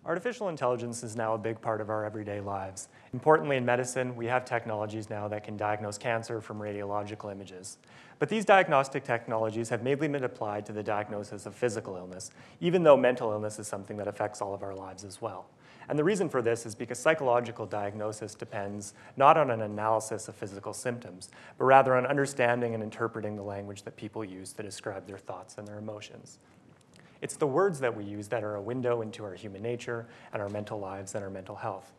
Artificial intelligence is now a big part of our everyday lives. Importantly, in medicine, we have technologies now that can diagnose cancer from radiological images. But these diagnostic technologies have mainly been applied to the diagnosis of physical illness, even though mental illness is something that affects all of our lives as well. And the reason for this is because psychological diagnosis depends not on an analysis of physical symptoms, but rather on understanding and interpreting the language that people use to describe their thoughts and their emotions. It's the words that we use that are a window into our human nature and our mental lives and our mental health.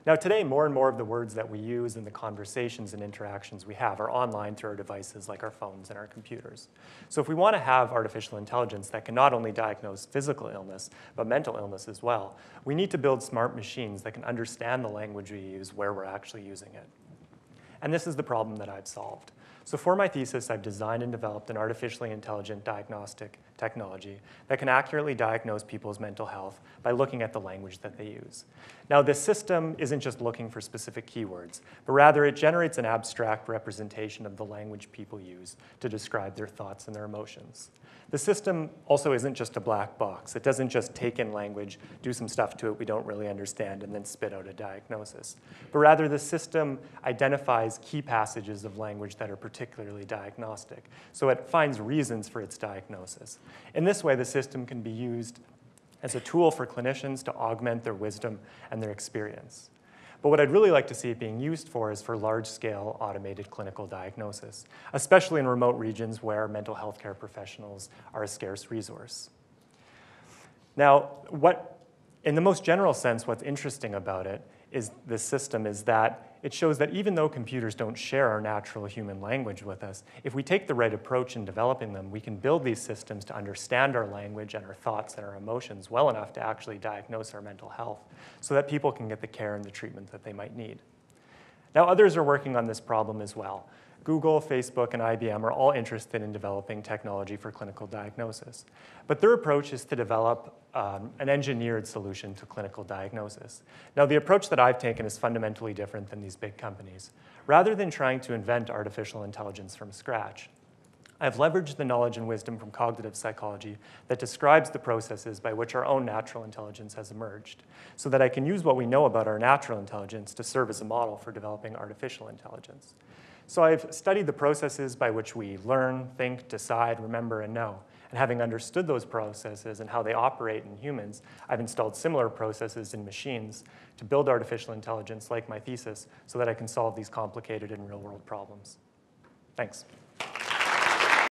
Now today, more and more of the words that we use in the conversations and interactions we have are online through our devices like our phones and our computers. So if we want to have artificial intelligence that can not only diagnose physical illness, but mental illness as well, we need to build smart machines that can understand the language we use where we're actually using it. And this is the problem that I've solved. So for my thesis, I've designed and developed an artificially intelligent diagnostic technology that can accurately diagnose people's mental health by looking at the language that they use. Now, this system isn't just looking for specific keywords, but rather it generates an abstract representation of the language people use to describe their thoughts and their emotions. The system also isn't just a black box. It doesn't just take in language, do some stuff to it we don't really understand, and then spit out a diagnosis. But rather, the system identifies key passages of language that are particularly diagnostic. So it finds reasons for its diagnosis. In this way, the system can be used as a tool for clinicians to augment their wisdom and their experience. But what I'd really like to see it being used for is for large-scale automated clinical diagnosis, especially in remote regions where mental health care professionals are a scarce resource. Now, in the most general sense, what's interesting about it is this system is that it shows that even though computers don't share our natural human language with us, if we take the right approach in developing them, we can build these systems to understand our language and our thoughts and our emotions well enough to actually diagnose our mental health so that people can get the care and the treatment that they might need. Now, others are working on this problem as well. Google, Facebook, and IBM are all interested in developing technology for clinical diagnosis. But their approach is to develop an engineered solution to clinical diagnosis. Now, the approach that I've taken is fundamentally different than these big companies. Rather than trying to invent artificial intelligence from scratch, I've leveraged the knowledge and wisdom from cognitive psychology that describes the processes by which our own natural intelligence has emerged, so that I can use what we know about our natural intelligence to serve as a model for developing artificial intelligence. So I've studied the processes by which we learn, think, decide, remember, and know. And having understood those processes and how they operate in humans, I've installed similar processes in machines to build artificial intelligence like my thesis so that I can solve these complicated and real-world problems. Thanks.